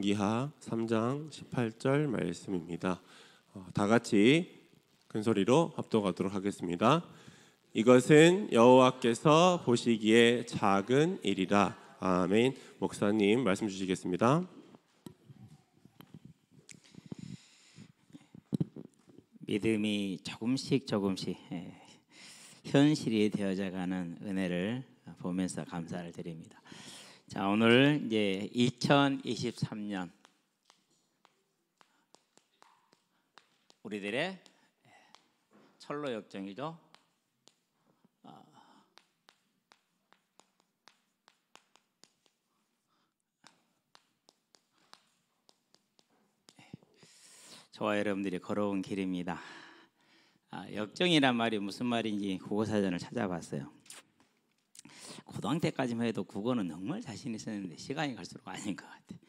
열왕기하 3장 18절 말씀입니다. 다 같이 큰 소리로 합독하도록 하겠습니다. 이것은 여호와께서 보시기에 작은 일이라. 아멘. 목사님 말씀 주시겠습니다. 믿음이 조금씩 현실이 되어져가는 은혜를 보면서 감사를 드립니다. 자, 오늘 이제 2023년 우리들의 철로 역정이죠. 저와 여러분들이 걸어온 길입니다. 역정이란 말이 무슨 말인지 국어사전을 찾아봤어요. 고등학교 때까지만 해도 국어는 정말 자신 있었는데 시간이 갈수록 아닌 것 같아요.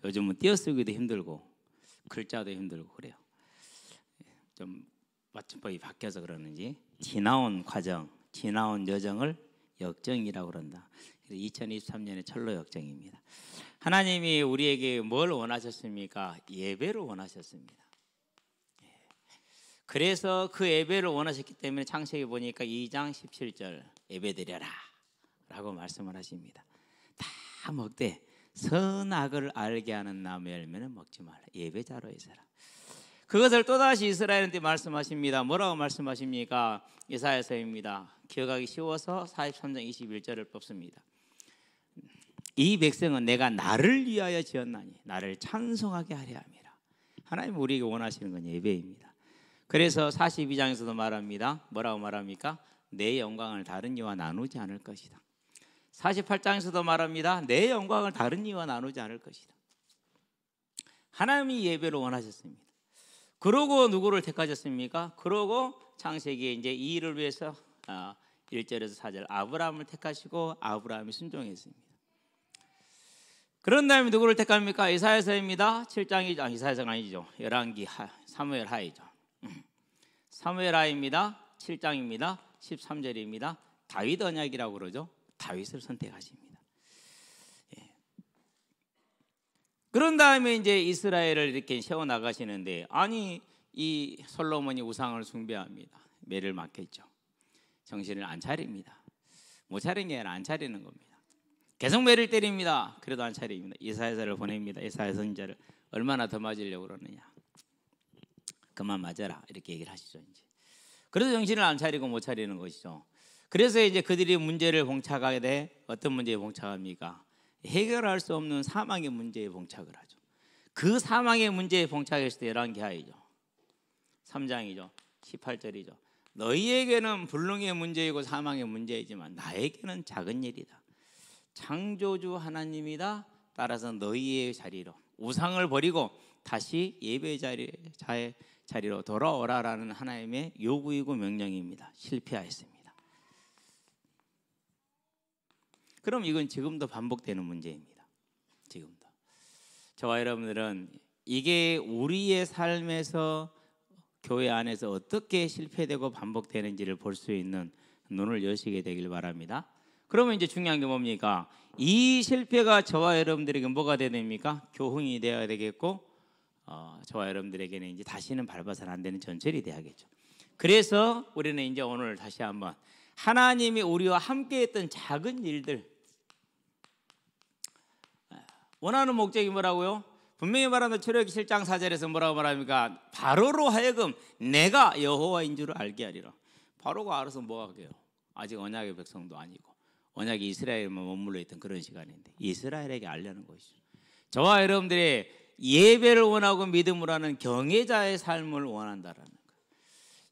요즘은 띄어쓰기도 힘들고 글자도 힘들고 그래요. 좀 맞춤법이 바뀌어서 그러는지 지나온 과정, 지나온 여정을 역정이라고 그런다. 2023년의 철로 역정입니다. 하나님이 우리에게 뭘 원하셨습니까? 예배를 원하셨습니다. 그래서 그 예배를 원하셨기 때문에 창세기 보니까 2장 17절 예배드려라 라고 말씀을 하십니다. 다 먹되 선악을 알게 하는 나무의 열매는 먹지 말라. 예배자로 있어라. 그것을 또다시 이스라엘한테 말씀하십니다. 뭐라고 말씀하십니까? 이사야서입니다. 기억하기 쉬워서 43장 21절을 뽑습니다. 이 백성은 내가 나를 위하여 지었나니 나를 찬송하게 하려 함이라. 하나님 우리에게 원하시는 건 예배입니다. 그래서 42장에서도 말합니다. 뭐라고 말합니까? 내 영광을 다른 이와 나누지 않을 것이다. 48장에서도 말합니다. 내 영광을 다른 이와 나누지 않을 것이다. 하나님이 예배를 원하셨습니다. 그러고 누구를 택하셨습니까? 그러고 창세기에 이제 이 일을 위해서 1절에서 4절 아브라함을 택하시고 아브라함이 순종했습니다. 그런 다음에 누구를 택합니까? 이사야서입니다. 7장이죠. 이사야서가 아니죠. 열왕기 사무엘 하이죠. 사무엘 하입니다. 7장입니다. 13절입니다. 다윗 언약이라고 그러죠. 다윗을 선택하십니다. 예. 그런 다음에 이제 이스라엘을 이렇게 세워 나가시는데 아니 이 솔로몬이 우상을 숭배합니다. 매를 맞겠죠. 정신을 안 차립니다. 못 차린 게 아니라 안 차리는 겁니다. 계속 매를 때립니다. 그래도 안 차립니다. 이사야서를 보냅니다. 이사야 선지자를 얼마나 더 맞으려고 그러느냐. 그만 맞아라 이렇게 얘기를 하시죠. 이제 그래도 정신을 안 차리고 못 차리는 것이죠. 그래서 이제 그들이 문제를 봉착하게 돼. 어떤 문제에 봉착합니까? 해결할 수 없는 사망의 문제에 봉착을 하죠. 그 사망의 문제에 봉착했을 때 열왕기하이죠. 3장이죠. 18절이죠. 너희에게는 불능의 문제이고 사망의 문제이지만 나에게는 작은 일이다. 창조주 하나님이다. 따라서 너희의 자리로 우상을 버리고 다시 예배 자리로 돌아오라라는 하나님의 요구이고 명령입니다. 실패하였습니다. 그럼 이건 지금도 반복되는 문제입니다. 지금도 저와 여러분들은 이게 우리의 삶에서 교회 안에서 어떻게 실패되고 반복되는지를 볼 수 있는 눈을 여시게 되길 바랍니다. 그러면 이제 중요한 게 뭡니까? 이 실패가 저와 여러분들에게 뭐가 되어야 됩니까? 교훈이 되어야 되겠고 저와 여러분들에게는 이제 다시는 밟아서는 안 되는 전철이 돼야겠죠. 그래서 우리는 이제 오늘 다시 한번 하나님이 우리와 함께했던 작은 일들 원하는 목적이 뭐라고요? 분명히 말하는 출애굽기 7장 4절에서 뭐라고 말합니까? 바로로 하여금 내가 여호와인 줄을 알게 하리라. 바로가 알아서 뭐 하게요? 아직 언약의 백성도 아니고 언약이 이스라엘에만 머물러 있던 그런 시간인데 이스라엘에게 알려는 것이죠. 저와 여러분들의 예배를 원하고 믿음으로 하는 경외자의 삶을 원한다라는 거예요.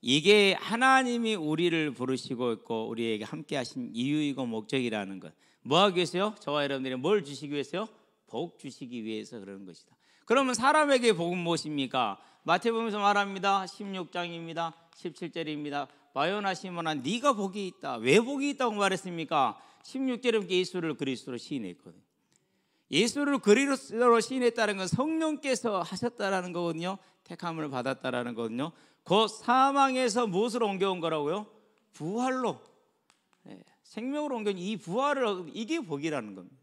이게 하나님이 우리를 부르시고 있고 우리에게 함께 하신 이유이고 목적이라는 것. 뭐 하기 위해서요? 저와 여러분들이 뭘 주시기 위해서요? 복 주시기 위해서 그러는 것이다. 그러면 사람에게 복은 무엇입니까? 마태복음에서 말합니다. 16장입니다. 17절입니다. 바요나 시몬아 네가 복이 있다. 왜 복이 있다고 말했습니까? 16절에 예수를 그리스도로 시인했거든요. 예수를 그리스도로 시인했다는 건 성령께서 하셨다라는 거거든요. 택함을 받았다라는 거거든요. 그 사망에서 무엇으로 옮겨온 거라고요? 부활로 생명으로 옮겨온 이 부활을 이게 복이라는 겁니다.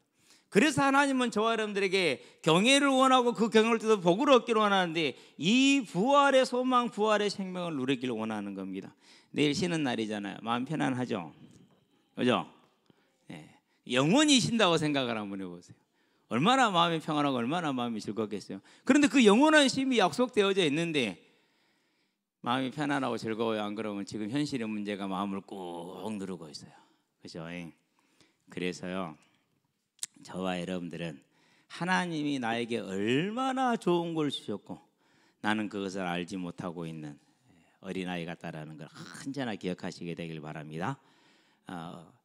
그래서 하나님은 저와 여러분들에게 경외를 원하고 그 경외를 통해서 복을 얻기를 원하는데 이 부활의 소망, 부활의 생명을 누리기를 원하는 겁니다. 내일 쉬는 날이잖아요. 마음 편안하죠? 그죠? 네. 영원히 쉰다고 생각을 한번 해보세요. 얼마나 마음이 평안하고 얼마나 마음이 즐겁겠어요. 그런데 그 영원한 쉼이 약속되어져 있는데 마음이 편안하고 즐거워요. 안 그러면 지금 현실의 문제가 마음을 꾹 누르고 있어요. 그죠? 그래서요, 저와 여러분들은 하나님이 나에게 얼마나 좋은 걸 주셨고 나는 그것을 알지 못하고 있는 어린아이 같다라는 걸 언제나 기억하시게 되길 바랍니다.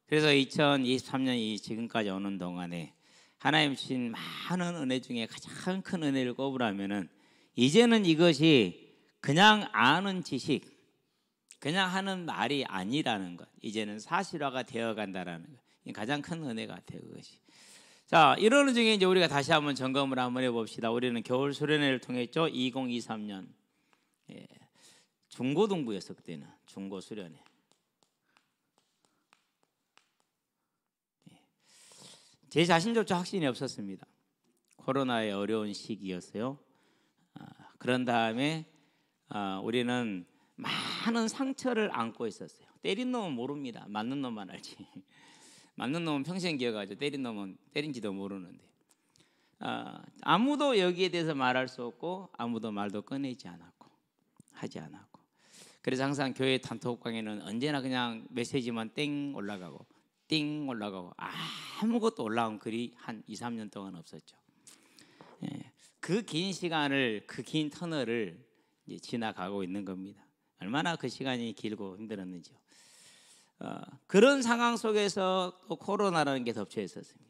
그래서 2023년이 지금까지 오는 동안에 하나님 주신 많은 은혜 중에 가장 큰 은혜를 꼽으라면은 이제는 이것이 그냥 아는 지식, 그냥 하는 말이 아니라는 것, 이제는 사실화가 되어간다라는 것, 이 가장 큰 은혜 같아요. 그것이. 자, 이런 중에 이제 우리가 다시 한번 점검을 한번 해봅시다. 우리는 겨울 수련회를 통했죠. 2023년 중고등부였어. 그때는 중고 수련회. 제 자신조차 확신이 없었습니다. 코로나의 어려운 시기였어요. 그런 다음에 우리는 많은 상처를 안고 있었어요. 때린 놈은 모릅니다. 맞는 놈만 알지. 맞는 놈은 평생 기억하죠. 때린 놈은 때린지도 모르는데 아무도 여기에 대해서 말할 수 없고 아무도 말도 꺼내지 않았고 하지 않았고, 그래서 항상 교회 단톡 강에는 언제나 그냥 메시지만 땡 올라가고 띵 올라가고 아무것도 올라온 글이 한 2, 3년 동안 없었죠. 그 긴 시간을, 그 긴 터널을 이제 지나가고 있는 겁니다. 얼마나 그 시간이 길고 힘들었는지요. 그런 상황 속에서 또 코로나라는 게 덮쳐 있었습니다.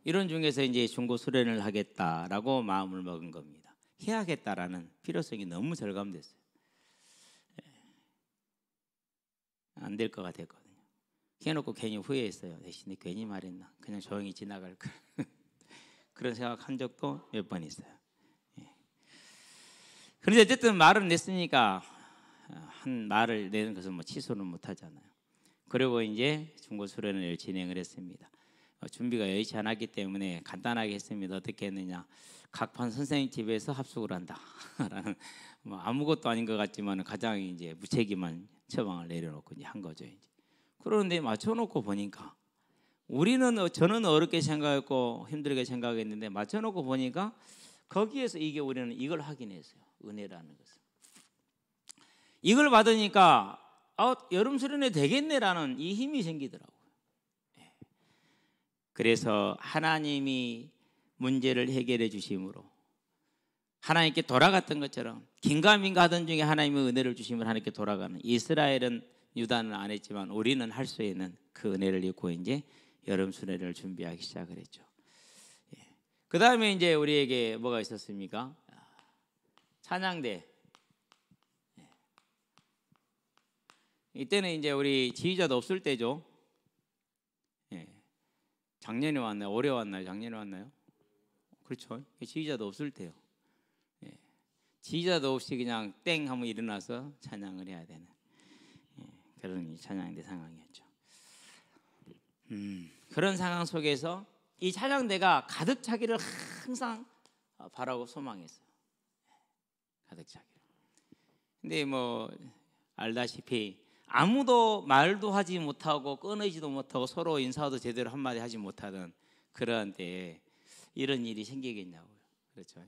이런 중에서 이제 중고 수련을 하겠다라고 마음을 먹은 겁니다. 해야겠다라는 필요성이 너무 절감됐어요. 안 될 것 같았거든요. 해놓고 괜히 후회했어요. 대신에 괜히 말했나, 그냥 조용히 지나갈 걸. 그런 생각한 적도 몇 번 있어요. 그런데 어쨌든 말은 냈으니까 한 말을 내는 것은 뭐 취소는 못 하잖아요. 그리고 이제 중고 수련을 진행을 했습니다. 준비가 여의치 않았기 때문에 간단하게 했습니다. 어떻게 했느냐, 각반 선생님 집에서 합숙을 한다라는 뭐 아무것도 아닌 것 같지만 가장 이제 무책임한 처방을 내려놓고 이제 한 거죠. 이제. 그런데 맞춰놓고 보니까 저는 어렵게 생각했고 힘들게 생각했는데 맞춰놓고 보니까 거기에서 우리는 이걸 확인했어요. 은혜라는 것을. 이걸 받으니까 여름 수련회 되겠네라는 이 힘이 생기더라고요. 그래서 하나님이 문제를 해결해 주심으로 하나님께 돌아갔던 것처럼 긴가민가 하던 중에 하나님의 은혜를 주시면 하나님께 돌아가는, 이스라엘은 유다는 안 했지만 우리는 할 수 있는 그 은혜를 입고 이제 여름 수련회를 준비하기 시작을 했죠. 그 다음에 이제 우리에게 뭐가 있었습니까? 찬양대. 이때는 이제 우리 지휘자도 없을 때죠. 작년에 왔나요? 올해 왔나요? 작년에 왔나요? 그렇죠. 지휘자도 없을 때요. 지휘자도 없이 그냥 땡 하면 일어나서 찬양을 해야 되는 그런 찬양대 상황이었죠. 그런 상황 속에서 이 찬양대가 가득 차기를 항상 바라고 소망했어요. 가득 차기를. 근데 뭐 알다시피 아무도 말도 하지 못하고 끊어지도 못하고 서로 인사도 제대로 한마디 하지 못하던 그러한 때에 이런 일이 생기겠냐고요. 그렇죠.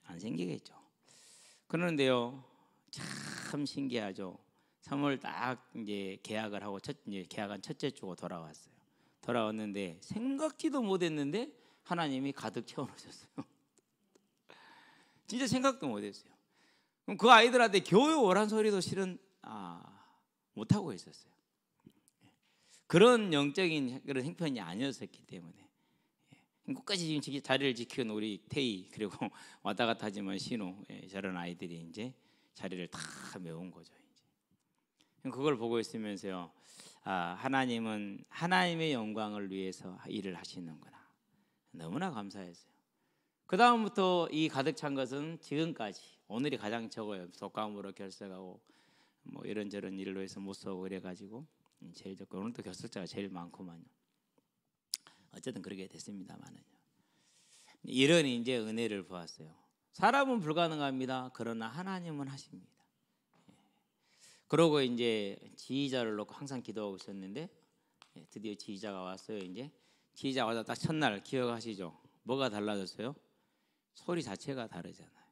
안 생기겠죠. 그런데요, 참 신기하죠. 3월 딱 이제 계약을 하고 이제 계약한 첫째 주고 돌아왔어요. 돌아왔는데 생각지도 못했는데 하나님이 가득 채워놓으셨어요. 진짜 생각도 못했어요. 그럼 그 아이들한테 교회 오란 소리도 실은 못 하고 있었어요. 그런 영적인 그런 형편이 아니었었기 때문에 끝까지 지금 자리를 지키는 우리 태희, 그리고 왔다 갔다 하지만 신우, 저런 아이들이 이제 자리를 다 메운 거죠. 이제 그걸 보고 있으면서요, 하나님은 하나님의 영광을 위해서 일을 하시는구나. 너무나 감사했어요. 그 다음부터 이 가득 찬 것은 지금까지, 오늘이 가장 적어요. 독감으로 결석하고 뭐 이런저런 일로 해서 못 서고 그래가지고 제일 적고 오늘도 교섭자가 제일 많고만요. 어쨌든 그렇게 됐습니다만은요. 이런 이제 은혜를 보았어요. 사람은 불가능합니다. 그러나 하나님은 하십니다. 그러고 이제 지휘자를 놓고 항상 기도하고 있었는데 드디어 지휘자가 왔어요. 이제 지휘자 와서 딱 첫날 기억하시죠? 뭐가 달라졌어요? 소리 자체가 다르잖아요.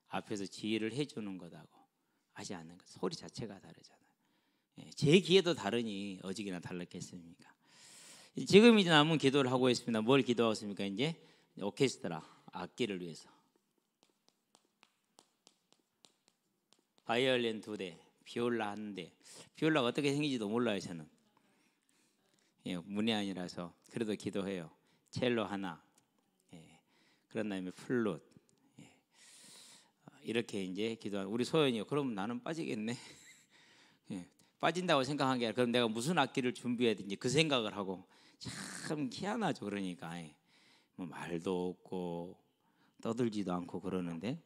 앞에서 지휘를 해주는 것하고 하지 않는 것, 소리 자체가 다르잖아요. 제 귀에도 다르니 어지기나 달랐겠습니까? 지금 이제 남은 기도를 하고 있습니다. 뭘 기도하고 있습니까? 이제 오케스트라 악기를 위해서 바이올린 2대, 비올라 1대. 비올라가 어떻게 생긴지도 몰라요 저는. 문이 아니라서 그래도 기도해요. 첼로 하나, 그런 다음에 플룻, 이렇게 이제 기도하는 우리 소연이요. 그럼 나는 빠지겠네. 빠진다고 생각한 게 아니라 그럼 내가 무슨 악기를 준비해야 되는지 그 생각을 하고 참 희한하죠. 그러니까 뭐 말도 없고 떠들지도 않고 그러는데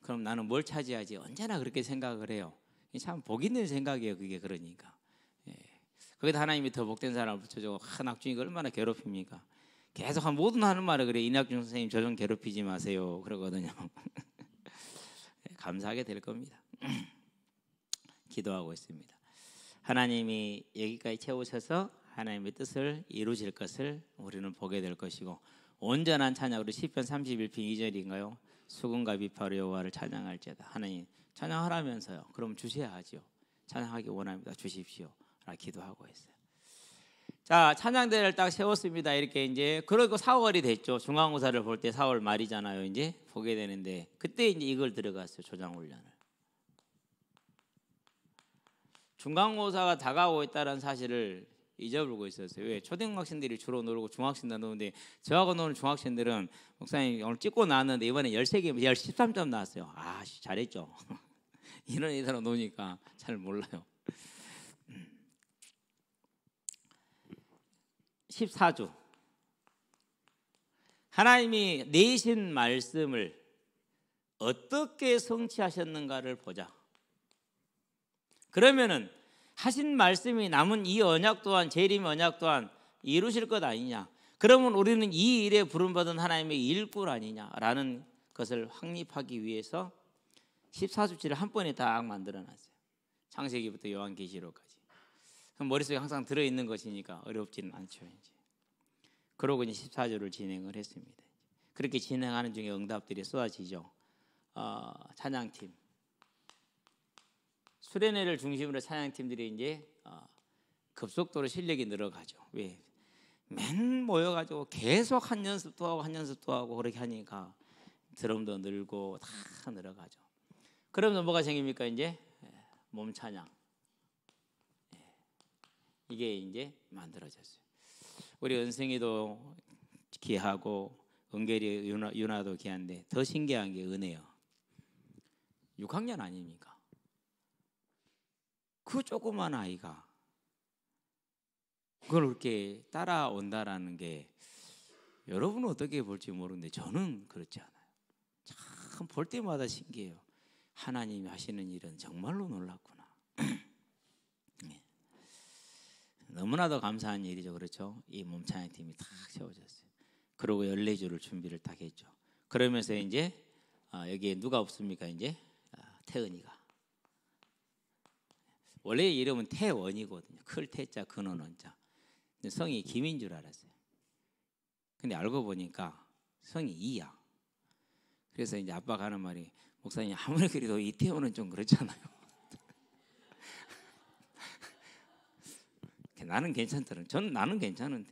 그럼 나는 뭘 차지하지? 언제나 그렇게 생각을 해요. 참 복 있는 생각이에요. 그게 그러니까. 거기다 하나님이 더 복된 사람을 붙여주고 낙중이가 얼마나 괴롭힙니까? 계속 한 모든 하는 말을 그래. 이낙중 선생님 저 좀 괴롭히지 마세요. 그러거든요. 감사하게 될 겁니다. 기도하고 있습니다. 하나님이 여기까지 채우셔서 하나님의 뜻을 이루실 것을 우리는 보게 될 것이고 온전한 찬양으로 시편 31편 2절인가요? 수금과 비파로 여호와를 찬양할지어다. 하나님 찬양하라면서요. 그럼 주셔야 하죠. 찬양하기 원합니다. 주십시오. 라 기도하고 있어요. 자, 찬양대를 딱 세웠습니다. 이렇게 이제 그리고 4월이 됐죠. 중간고사를 볼 때 4월 말이잖아요. 이제 보게 되는데 그때 이제 이걸 들어갔어요. 조장훈련을. 중간고사가 다가오고 있다는 사실을 잊어버리고 있었어요. 왜? 초등학생들이 주로 놀고 중학생들 노는데 저하고 노는 중학생들은 목사님 오늘 찍고 나왔는데 이번에 13개, 13점 나왔어요. 아, 잘했죠. 이런 애들하고 노니까 잘 몰라요. 14주 하나님이 내신 말씀을 어떻게 성취하셨는가를 보자. 그러면은 하신 말씀이 남은 이 언약 또한 재림 언약 또한 이루실 것 아니냐. 그러면 우리는 이 일에 부름받은 하나님의 일꾼 아니냐라는 것을 확립하기 위해서 14주치를 한 번에 딱 만들어놨어요. 창세기부터 요한계시록까지. 머릿속에 항상 들어있는 것이니까 어렵지는 않죠. 이제. 그러고 이제 14주를 진행을 했습니다. 그렇게 진행하는 중에 응답들이 쏟아지죠. 찬양팀. 수련회를 중심으로 찬양팀들이 이제 급속도로 실력이 늘어가죠. 왜? 맨 모여가지고 계속 한 연습도 하고 한 연습도 하고 그렇게 하니까 드럼도 늘고 다 늘어가죠. 그러면 뭐가 생깁니까? 이제 몸 찬양. 이게 이제 만들어졌어요. 우리 은승이도 귀하고 은결이 윤아도 귀한데 더 신기한 게 은혜요. 6학년 아닙니까? 그 조그만 아이가 그걸 그렇게 따라온다라는 게 여러분은 어떻게 볼지 모르는데 저는 그렇지 않아요. 참 볼 때마다 신기해요. 하나님이 하시는 일은 정말로 놀랍구나. 너무나도 감사한 일이죠. 그렇죠? 이 몸찬양팀이 딱 세워졌어요. 그리고 14주를 준비를 딱 했죠. 그러면서 이제 여기에 누가 없습니까? 이제 태은이가. 원래 이름은 태원이거든요. 클 태자 근원 원자. 성이 김인 줄 알았어요. 근데 알고 보니까 성이 이야. 그래서 이제 아빠가 하는 말이 목사님 아무리 그래도 이태원은 좀 그렇잖아요. 나는 괜찮더라. 나는 괜찮은데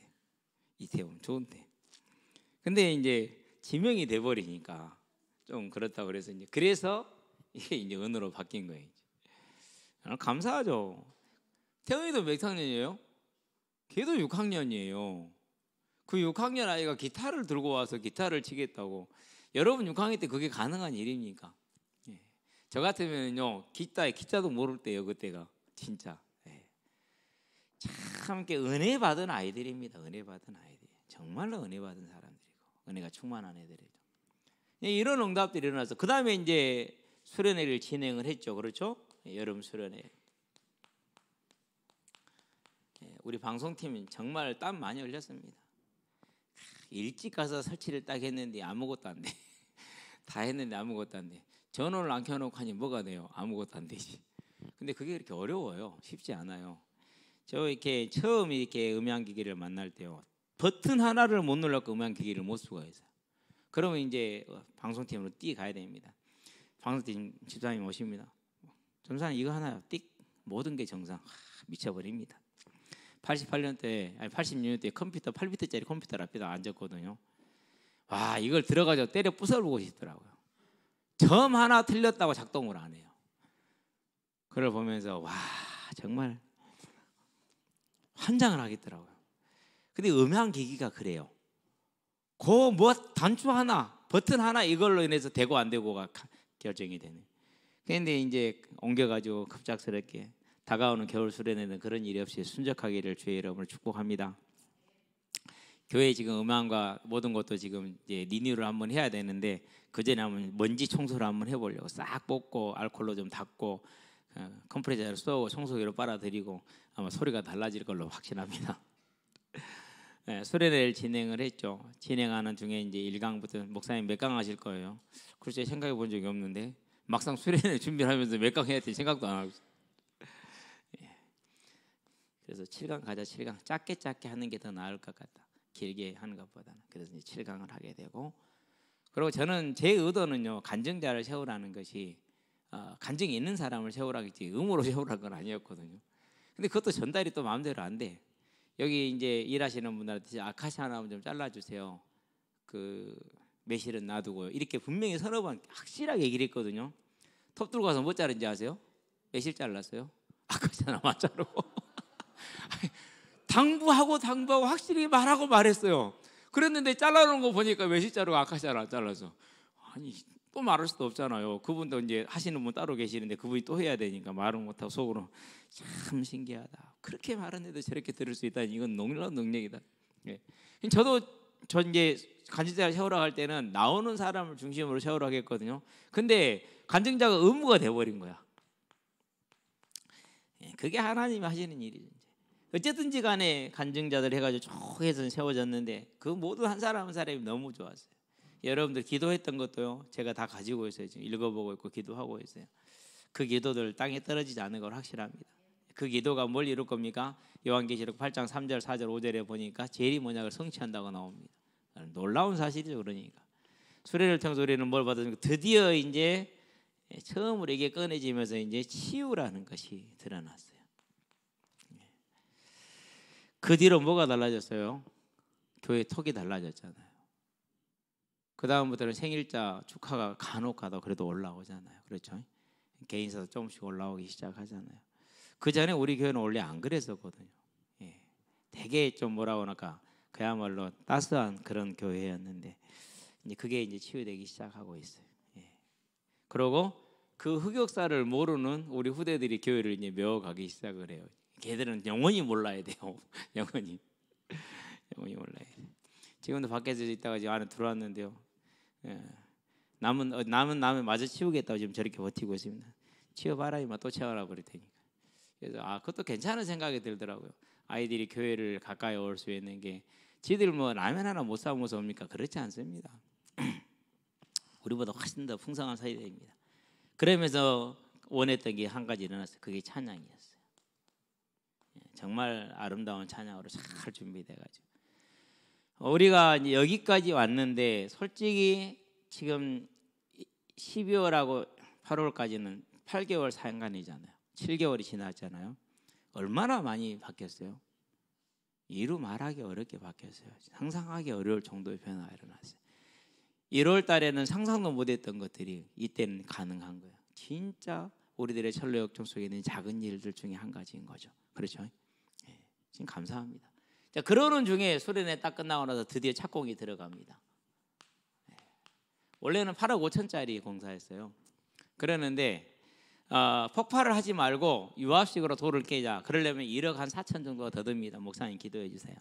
이태원 좋은데. 근데 이제 지명이 돼 버리니까 좀 그렇다 그래서 이게 이제 은으로 바뀐 거예요. 감사하죠. 태훈이도 몇 학년이에요? 걔도 6학년이에요. 그 6학년 아이가 기타를 들고 와서 기타를 치겠다고. 여러분 6학년 때 그게 가능한 일입니까? 예. 저 같으면요 기타도 모를 때요 그때가 진짜. 예. 참 이렇게 은혜 받은 아이들입니다. 은혜 받은 아이들. 정말로 은혜 받은 사람들이고 은혜가 충만한 애들이죠. 예, 이런 응답들이 일어나서 그 다음에 이제 수련회를 진행을 했죠. 그렇죠? 여름 수련회. 우리 방송팀은 정말 땀 많이 흘렸습니다. 일찍 가서 설치를 딱 했는데 아무것도 안 돼. 다 했는데 아무것도 안 돼. 전원을 안 켜놓고 하니 뭐가 돼요? 아무것도 안 되지. 근데 그게 이렇게 어려워요. 쉽지 않아요. 저 이렇게 처음 이렇게 음향기기를 만날 때요, 버튼 하나를 못 눌러서 음향기기를 못 쓰고 있어요. 그러면 이제 방송팀으로 뛰 가야 됩니다. 방송팀 집사님 오십니다. 전사님 이거 하나요? 띡 모든 게 정상. 미쳐버립니다. 88년대 아니 86년대 컴퓨터 8비트짜리 컴퓨터 앞에다 앉았거든요. 와, 이걸 들어가지고 때려 부숴보고 싶더라고요. 점 하나 틀렸다고 작동을 안 해요. 그걸 보면서 와, 정말 환장을 하겠더라고요. 근데 음향기기가 그래요. 그 뭐 단추 하나, 버튼 하나 이걸로 인해서 되고 안 되고가 결정이 되네. 그런데 이제 옮겨가지고 급작스럽게 다가오는 겨울 수련회는 그런 일이 없이 순적하기를 주의 이름으로 축복합니다. 교회 지금 음악과 모든 것도 지금 이제 리뉴를 한번 해야 되는데 그 전에 한번 먼지 청소를 한번 해보려고 싹 뽑고 알코올로 좀 닦고 컴프레셔를 쏘고 청소기로 빨아들이고 아마 소리가 달라질 걸로 확신합니다. 네, 수련회를 진행을 했죠. 진행하는 중에 이제 1강부터 목사님 몇 강 하실 거예요? 글쎄 생각해 본 적이 없는데 막상 수련회 준비를 하면서 몇 강 해야 될지 생각도 안 하고 있어요. 예. 그래서 7강 가자. 7강 짧게 하는 게 더 나을 것 같다. 길게 하는 것보다는. 그래서 이제 7강을 하게 되고, 그리고 저는 제 의도는요, 간증자를 세우라는 것이 간증이 있는 사람을 세우라겠지 의무로 세우라는 건 아니었거든요. 근데 그것도 전달이 또 마음대로 안 돼. 여기 이제 일하시는 분들한테 아카시아 하나 좀 잘라주세요. 그 매실은 놔두고요. 이렇게 분명히 서너 번 확실하게 얘기를 했거든요. 톱 들고 가서 뭐 자른지 아세요? 매실 잘랐어요. 아카시아 하나만 자르고. 당부하고 확실히 말하고 말했어요. 그랬는데 잘라놓은 거 보니까 매실 자르고 아카시아를 안 잘라서, 아니 또 말할 수도 없잖아요. 그분도 이제 하시는 분 따로 계시는데 그분이 또 해야 되니까 말은 못하고 속으로 참 신기하다. 그렇게 말하는데도 저렇게 들을 수 있다니 이건 놀라운 능력이다. 예. 저 이제 간증자를 세우라고 할 때는 나오는 사람을 중심으로 세우라고 했거든요. 근데 간증자가 의무가 돼버린 거야. 예. 그게 하나님이 하시는 일이죠. 어쨌든지 간에 간증자들 해가지고 쭉 해서 세워졌는데 그 모두 한 사람 한 사람이 너무 좋았어요. 여러분들 기도했던 것도요, 제가 다 가지고 있어요. 지금 읽어보고 있고 기도하고 있어요. 그 기도들 땅에 떨어지지 않는 걸 확실합니다. 그 기도가 뭘 이룰 겁니까? 요한계시록 8장 3절 4절 5절에 보니까 제일이 모약을 성취한다고 나옵니다. 놀라운 사실이죠. 그러니까 수련을 통해서 우리는 뭘 받았습니까? 드디어 이제 처음으로 이게 꺼내지면서 이제 치유라는 것이 드러났어요. 그 뒤로 뭐가 달라졌어요? 교회 톡이 달라졌잖아요. 그 다음부터는 생일자 축하가 간혹 가다 그래도 올라오잖아요. 그렇죠? 개인사도 조금씩 올라오기 시작하잖아요. 그 전에 우리 교회는 원래 안 그랬었거든요. 예. 되게 좀 뭐라고 할까, 그야말로 따스한 그런 교회였는데 이제 그게 이제 치유되기 시작하고 있어요. 예. 그리고 그 흑역사를 모르는 우리 후대들이 교회를 이제 메워가기 시작을 해요. 걔들은 영원히 몰라야 돼요. 영원히 몰라야 돼요. 지금도 밖에서 있다가 지금 안에 들어왔는데요. 예. 남은 마저 치우겠다고 지금 저렇게 버티고 있습니다. 치워봐라 이마 또 채워라 버릴 테니까. 그래서 그것도 괜찮은 생각이 들더라고요. 아이들이 교회를 가까이 올 수 있는 게, 지들 뭐 라면 하나 못 사 먹어서 옵니까? 그렇지 않습니다. 우리보다 훨씬 더 풍성한 사회입니다. 그러면서 원했던 게 한 가지 일어났어요. 그게 찬양이었어요. 정말 아름다운 찬양으로 잘 준비돼가지고 우리가 이제 여기까지 왔는데, 솔직히 지금 12월하고 8월까지는 8개월 상간이잖아요. 7개월이 지났잖아요. 얼마나 많이 바뀌었어요? 이루 말하기 어렵게 바뀌었어요. 상상하기 어려울 정도의 변화가 일어났어요. 1월 달에는 상상도 못했던 것들이 이때는 가능한 거예요. 진짜 우리들의 철로 역정 속에 있는 작은 일들 중에 한 가지인 거죠. 그렇죠? 네, 지금 감사합니다. 자, 그러는 중에 수련회 딱 끝나고 나서 드디어 착공이 들어갑니다. 네. 원래는 8억 5천짜리 공사였어요. 그러는데 폭발을 하지 말고 유압식으로 돌을 깨자. 그러려면 1억 한 4천 정도가 더 듭니다. 목사님 기도해 주세요.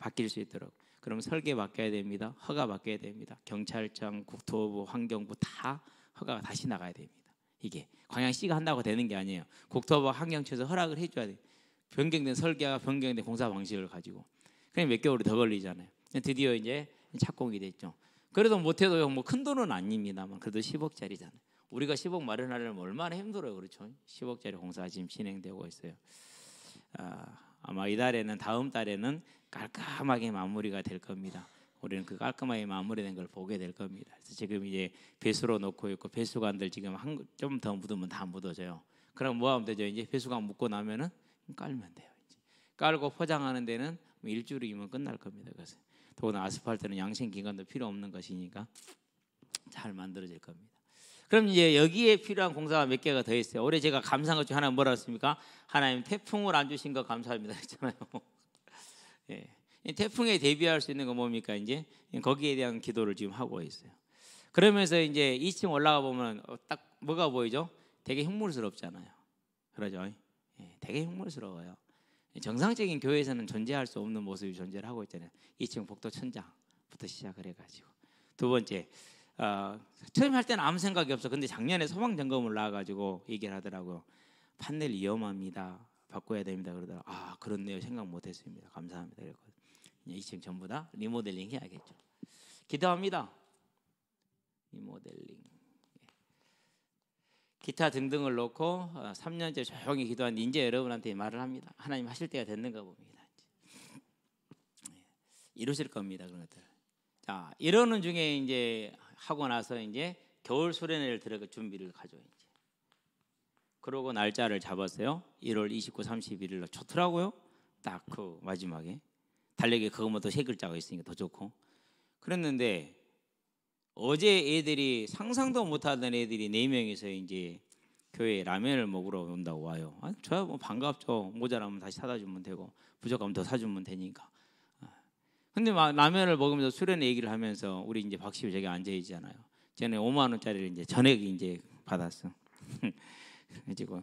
바뀔 수 있도록. 그럼 설계 바뀌어야 됩니다. 허가 바뀌어야 됩니다. 경찰청, 국토부, 환경부 다 허가가 다시 나가야 됩니다. 이게 광양시가 한다고 되는 게 아니에요. 국토부, 환경처에서 허락을 해줘야 돼요. 변경된 설계와 변경된 공사 방식을 가지고 그냥 몇 개월이 더 걸리잖아요. 드디어 이제 착공이 됐죠. 그래도 못해도 뭐 큰 돈은 아닙니다만 그래도 10억짜리잖아요. 우리가 10억 마련하려면 얼마나 힘들어요, 그렇죠? 10억짜리 공사 지금 진행되고 있어요. 아마 이달에는 다음 달에는 깔끔하게 마무리가 될 겁니다. 우리는 그 깔끔하게 마무리된 걸 보게 될 겁니다. 그래서 지금 이제 배수로 놓고 있고 배수관들 지금 좀 더 묻으면 다 묻어져요. 그럼 뭐 하면 되죠? 이제 배수관 묻고 나면은 깔면 돼요. 이제. 깔고 포장하는 데는 뭐 일주일이면 끝날 겁니다. 그래서 더구나 아스팔트는 양생 기간도 필요 없는 것이니까 잘 만들어질 겁니다. 그럼 이제 여기에 필요한 공사가 몇 개가 더 있어요. 올해 제가 감사한 것 중 하나 뭐라 했습니까? 하나님 태풍을 안 주신 거 감사합니다 했잖아요. 예. 이 태풍에 대비할 수 있는 거 뭡니까? 이제 거기에 대한 기도를 지금 하고 있어요. 그러면서 이제 2층 올라가 보면 딱 뭐가 보이죠? 되게 흉물스럽잖아요. 그러죠? 예, 되게 흉물스러워요. 정상적인 교회에서는 존재할 수 없는 모습이 존재를 하고 있잖아요. 2층 복도 천장부터 시작을 해가지고 두 번째 처음 할 때는 아무 생각이 없어. 근데 작년에 소방 점검을 나와가지고 얘기를 하더라고요. 판넬 위험합니다. 바꿔야 됩니다. 그러더라고요. 아 그렇네요. 생각 못했습니다. 감사합니다. 그랬거든요. 2층 전부 다 리모델링 해야겠죠. 기도합니다. 리모델링. 기타 등등을 놓고 3년째 조용히 기도한 이제 여러분한테 말을 합니다. 하나님 하실 때가 됐는가 봅니다. 이루실 겁니다. 그런 것들. 자, 이러는 중에 이제 하고 나서 이제 겨울 수련회를 들어갈 준비를 가죠. 이제. 그러고 날짜를 잡았어요. 1월 29, 31일로 좋더라고요. 딱 그 마지막에 달력에 그거보다 세 글자가 있으니까 더 좋고. 그랬는데 어제 애들이 상상도 못하던 애들이 4명이서 이제 교회에 라면을 먹으러 온다고 와요. 저야 뭐 반갑죠. 모자라면 다시 사다 주면 되고 부족하면 더 사주면 되니까. 근데 막 라면을 먹으면서 수련회 얘기를 하면서 우리 이제 박씨가 저기 앉아 있잖아요. 전에 5만 원짜리를 이제 전액 이제 받았어. 그래가지고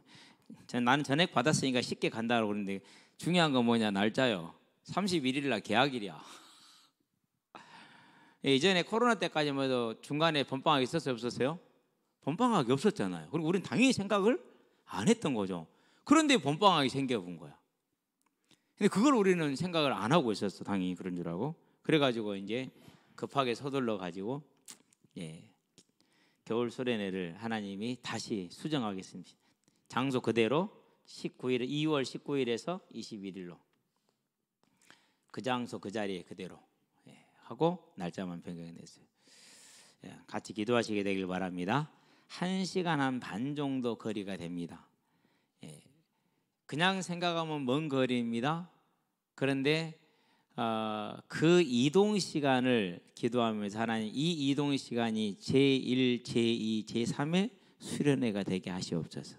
나는 전액 받았으니까 쉽게 간다고 그러는데 중요한 건 뭐냐 날짜요. 31일 날 개학일이야. 예전에 코로나 때까지만 해도 중간에 봄방학이 있었어요 없었어요? 봄방학이 없었잖아요. 그리고 우리는 당연히 생각을 안 했던 거죠. 그런데 봄방학이 생겨본 거야. 근데 그걸 우리는 생각을 안 하고 있었어. 당연히 그런 줄 알고. 그래가지고 이제 급하게 서둘러 가지고 겨울 수련회를 하나님이 다시 수정하겠습니다. 장소 그대로 19일 2월 19일에서 21일로 그 장소 그 자리에 그대로 하고 날짜만 변경됐어요. 같이 기도하시게 되길 바랍니다. 1시간 한 반 정도 거리가 됩니다. 그냥 생각하면 먼 거리입니다. 그런데 그 이동 시간을 기도하면서 하나님 이 이동 시간이 제1, 제2, 제3의 수련회가 되게 하시옵소서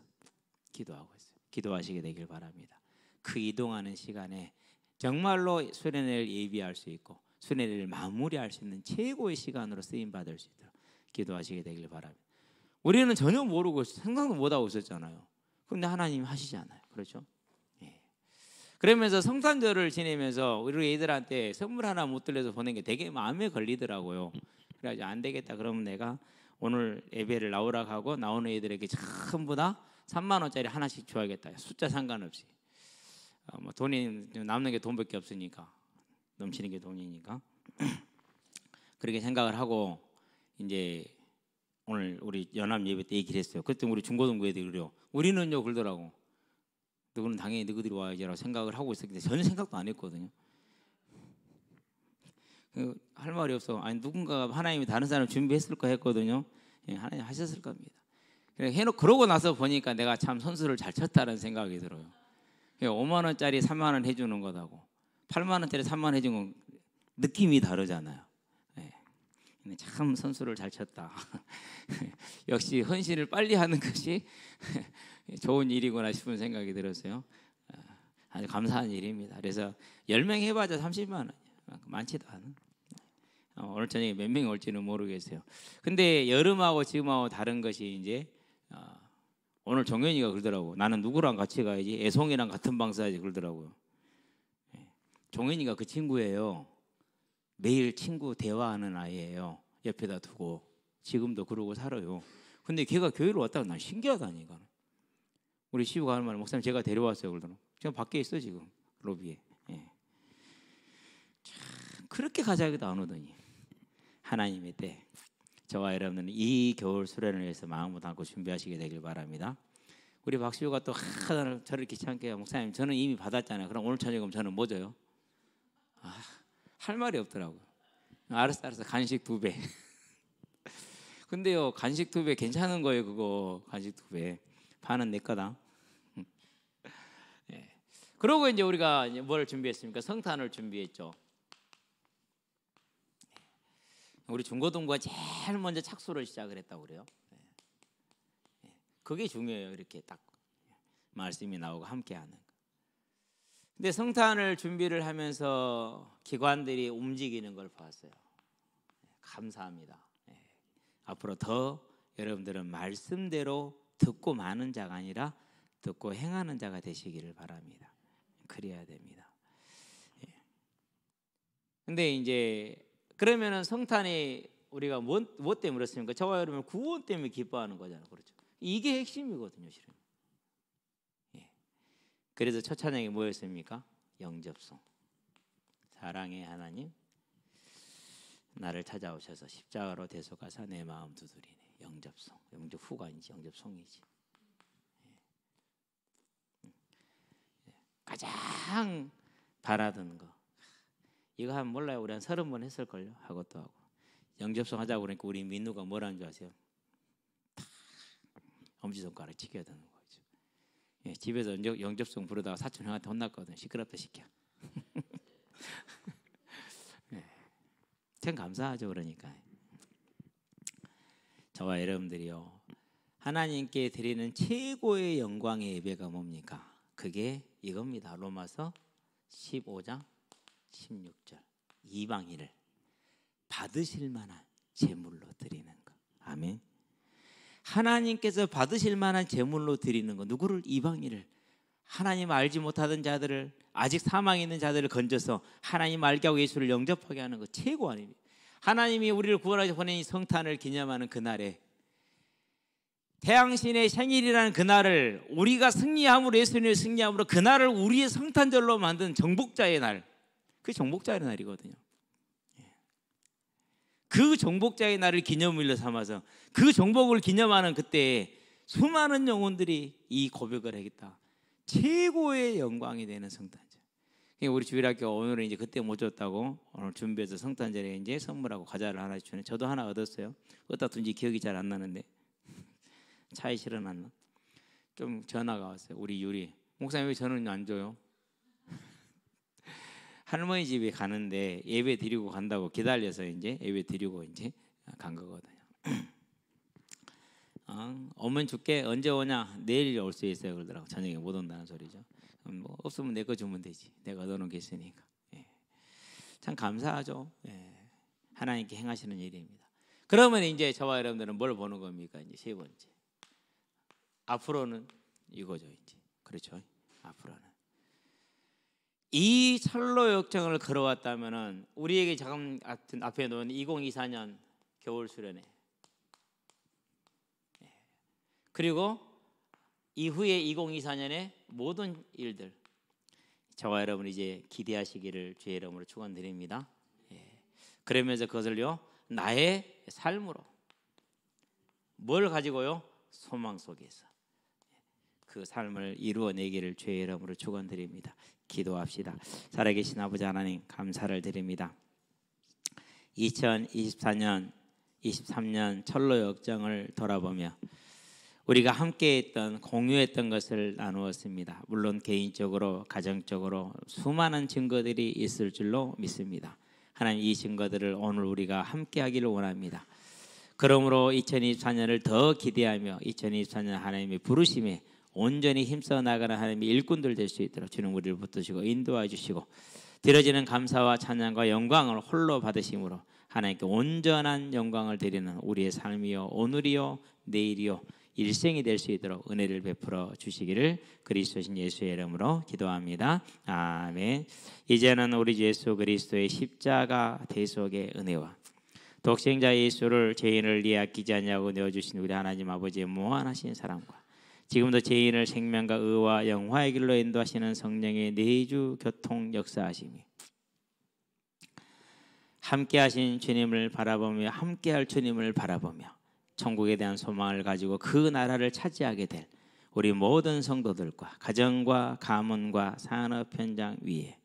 기도하고 있어요. 기도하시게 되길 바랍니다. 그 이동하는 시간에 정말로 수련회를 예비할 수 있고 수련회를 마무리할 수 있는 최고의 시간으로 쓰임받을 수 있도록 기도하시게 되길 바랍니다. 우리는 전혀 모르고 생각도 못하고 있었잖아요. 그런데 하나님 하시잖아요. 그렇죠? 그러면서 성탄절을 지내면서 우리 애들한테 선물 하나 못 들려서 보낸 게 되게 마음에 걸리더라고요. 그래가지고 안 되겠다. 그러면 내가 오늘 예배를 나오라고 하고 나오는 애들에게 전부 다 3만 원짜리 하나씩 줘야겠다. 숫자 상관없이. 뭐 돈이 남는 게 돈밖에 없으니까 넘치는 게 돈이니까 그렇게 생각을 하고 이제 오늘 우리 연합 예배 때 얘기를 했어요. 그때 우리 중고등부 애들이 그래요. 우리는요 그러더라고. 누구는 당연히 너희들이 와야지라고 생각을 하고 있었는데 전혀 생각도 안 했거든요. 할 말이 없어. 아니 누군가가 하나님이 다른 사람 준비했을 거 했거든요. 하나님 하셨을 겁니다. 해놓고 그러고 나서 보니까 내가 참 선수를 잘 쳤다는 생각이 들어요. 5만 원짜리 3만 원 해주는 거다고 8만 원짜리 3만 원 해준 건 느낌이 다르잖아요. 참 선수를 잘 쳤다. 역시 헌신을 빨리 하는 것이 좋은 일이구나 싶은 생각이 들었어요. 아주 감사한 일입니다. 그래서 10명 해봐야 30만 원이야. 많지도 않아. 오늘 저녁에 몇 명이 올지는 모르겠어요. 근데 여름하고 지금하고 다른 것이 이제 오늘 종현이가 그러더라고. 나는 누구랑 같이 가야지? 애송이랑 같은 방 써야지 그러더라고요. 종현이가 그 친구예요. 매일 친구 대화하는 아이예요. 옆에다 두고 지금도 그러고 살아요. 근데 걔가 교회로 왔다가 난 신기하다니까. 우리 시우가 하는 말 목사님 제가 데려왔어요 그러더라고. 지금 밖에 있어 지금 로비에. 예. 참, 그렇게 가자기도 안 오더니 하나님의 때 저와 여러분은 이 겨울 수련을 위해서 마음을 담고 준비하시게 되길 바랍니다. 우리 박시우가 또 저를 귀찮게 목사님 저는 이미 받았잖아요. 그럼 오늘 저녁은 저는 뭐 줘요? 할 말이 없더라고요. 알았어 간식 2배. 근데요 간식 2배 괜찮은 거예요. 그거 간식 2배 반은 내 거다. 예. 그러고 이제 우리가 뭘 준비했습니까? 성탄을 준비했죠. 우리 중고등부가 제일 먼저 착수를 시작을 했다고 그래요. 그게 중요해요. 이렇게 딱 말씀이 나오고 함께하는 거. 근데 성탄을 준비를 하면서 기관들이 움직이는 걸 봤어요. 감사합니다. 앞으로 더 여러분들은 말씀대로 듣고 마는 자가 아니라 듣고 행하는 자가 되시기를 바랍니다. 그래야 됩니다. 근데 이제 그러면은 성탄이 우리가 뭐 때문에 그렇습니까? 저와 여러분 구원 때문에 기뻐하는 거잖아요. 그렇죠? 이게 핵심이거든요, 실은. 그래서 첫 찬양이 뭐였습니까? 영접송. 사랑의 하나님, 나를 찾아오셔서 십자가로 대속하사 내 마음 두드리네. 영접송. 영접 후가 아니지, 영접송이지. 가장 바라던 거. 이거 하면 몰라요. 우리 한 30번 했을걸요. 하고 또 하고. 영접송 하자고 그러니까 우리 민우가 뭐라는 줄 아세요? 엄지손가락 지켜야 되는 거죠. 예, 집에서 영접송 부르다가 사촌 형한테 혼났거든. 시끄럽다 시켜. 예, 참 감사하죠. 그러니까 저와 여러분들이요 하나님께 드리는 최고의 영광의 예배가 뭡니까? 그게 이겁니다. 로마서 15장 16절 이방인을 받으실 만한 제물로 드리는 거. 아멘. 하나님께서 받으실 만한 제물로 드리는 거. 누구를? 이방인을. 하나님 알지 못하던 자들을, 아직 사망에 있는 자들을 건져서 하나님 알게 하고 예수를 영접하게 하는 거 최고 아닙니까? 하나님이 우리를 구원하셔서 보낸 성탄을 기념하는 그날에 태양신의 생일이라는 그날을 우리가 승리함으로, 예수님의 승리함으로 그날을 우리의 성탄절로 만든 정복자의 날, 그게 정복자의 날이거든요. 그 정복자의 날을 기념일로 삼아서 그 정복을 기념하는 그때에 수많은 영혼들이 이 고백을 하겠다. 최고의 영광이 되는 성탄절. 우리 주일학교 오늘은 이제 그때 못 줬다고 오늘 준비해서 성탄절에 이제 선물하고 과자를 하나 주네. 저도 하나 얻었어요. 어디다 둔지 기억이 잘 안 나는데 차에 실어놨나? 좀 전화가 왔어요. 우리 유리 목사님 왜 저는 안 줘요? 할머니 집에 가는데 예배 드리고 간다고 기다려서 이제 예배 드리고 이제 간 거거든요. 오면 줄게. 언제 오냐? 내일 올 수 있어요. 그러더라고. 저녁에 못 온다는 소리죠. 뭐 없으면 내 거 주면 되지. 내가 얻어놓은 게 있으니까. 예. 참 감사하죠. 예. 하나님께 행하시는 일입니다. 그러면 이제 저와 여러분들은 뭘 보는 겁니까? 이제 세 번째. 앞으로는 이거죠. 이제 그렇죠. 앞으로는. 이 철로 역정을 걸어왔다면은 우리에게 지금 앞에 놓은 2024년 겨울 수련회 그리고 이후에 2024년의 모든 일들 저와 여러분 이제 기대하시기를 주의 이름으로 축원드립니다. 그러면서 그것을요 나의 삶으로 뭘 가지고요 소망 속에서 그 삶을 이루어내기를 주의 이름으로 축원드립니다. 기도합시다. 살아계신 아버지 하나님 감사를 드립니다. 2024년 23년 철로 역정을 돌아보며 우리가 함께했던 공유했던 것을 나누었습니다. 물론 개인적으로 가정적으로 수많은 증거들이 있을 줄로 믿습니다. 하나님 이 증거들을 오늘 우리가 함께하기를 원합니다. 그러므로 2024년을 더 기대하며 2024년 하나님의 부르심에 온전히 힘써 나가는 하나님의 일꾼들 될 수 있도록 주님 우리를 붙드시고 인도해 주시고 드려지는 감사와 찬양과 영광을 홀로 받으심으로 하나님께 온전한 영광을 드리는 우리의 삶이요 오늘이요 내일이요 일생이 될 수 있도록 은혜를 베풀어 주시기를 그리스도신 예수의 이름으로 기도합니다. 아멘. 이제는 우리 예수 그리스도의 십자가 대속의 은혜와 독생자 예수를 죄인을 위해 아끼지 않냐고 내어주신 우리 하나님 아버지의 무한하신 사랑과 지금도 죄인을 생명과 의와 영화의 길로 인도하시는 성령의 내주 교통 역사하심이 함께하신 주님을 바라보며 함께할 주님을 바라보며 천국에 대한 소망을 가지고 그 나라를 차지하게 될 우리 모든 성도들과 가정과 가문과 산업 현장 위에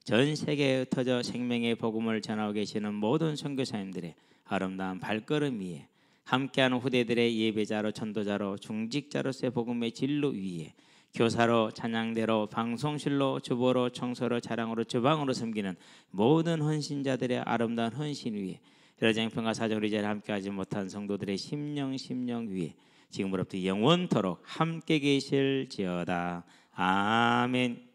전 세계에 흩어져 생명의 복음을 전하고 계시는 모든 선교사님들의 아름다운 발걸음 위에 함께하는 후대들의 예배자로 전도자로 중직자로서의 복음의 진로 위에 교사로 찬양대로 방송실로 주보로 청소로 자랑으로 주방으로 섬기는 모든 헌신자들의 아름다운 헌신 위에 여정평화 사정으로 이제 함께하지 못한 성도들의 심령 위에 지금으로부터 영원토록 함께 계실지어다. 아멘.